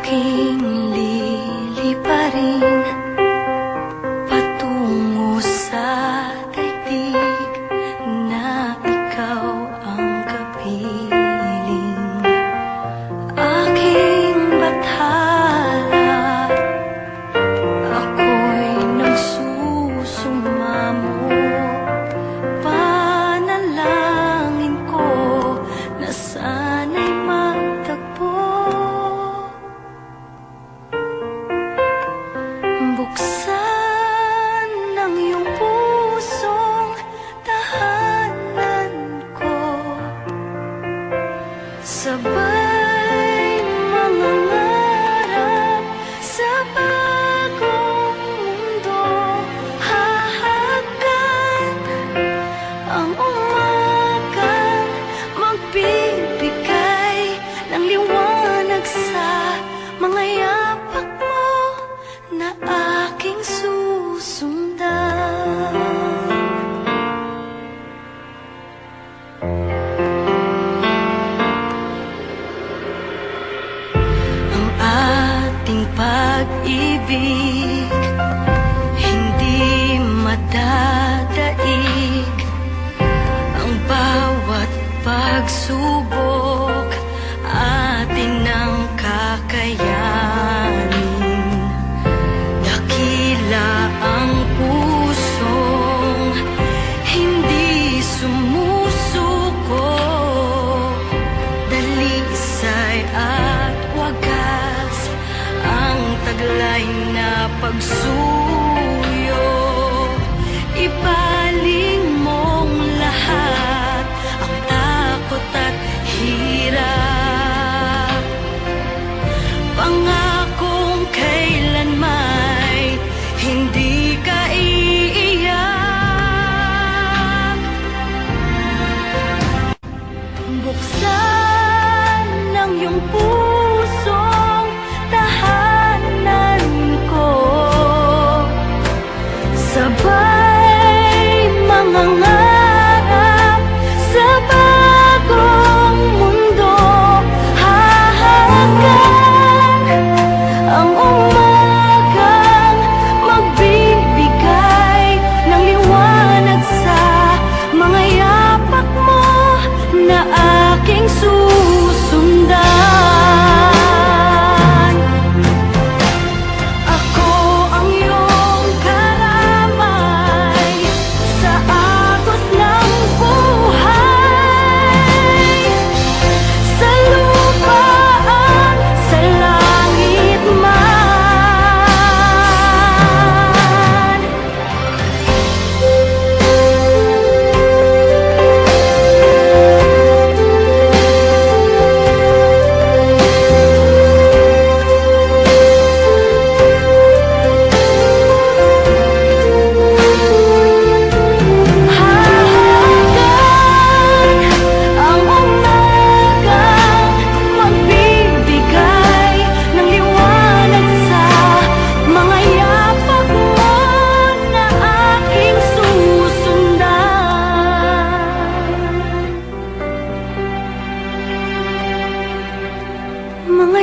aking liliparin patungo sa daigdig na ikaw ang kapiling. Aking bathala, ako'y nagsusumamo. Panalangin ko na sana'y magtagpo. Buksan ang iyong pusong tahanan ko, sabay mangangarap sa bagong mundo. Hahagan ang umagang magbibigay ng liwanag sa mga yapak mo na aking susundan. Ang ating pag-ibig hindi madadaig. Ang bawat pagsubok atin ang kakayanin. Dakila ang pusong hindi sumusuko. Dalisay at wagas ang taglay na pagsuyo. Ibaling mong lahat ang takot at hirap. Pangakong kailanman hindi ka iiyak. Buksan ang iyong pusong tahanan ko, sabay mangangarap sa bagong mundo. Hahagan ang umagang magbibigay ng liwanag sa mga yapak mo na aking susundan. Ako ang iyong karamay sa agos ng buhay, sa lupaan, sa langit man. Hahagan ang umagang magbibigay ng liwanag sa mga yapak mo na aking susundan. Mga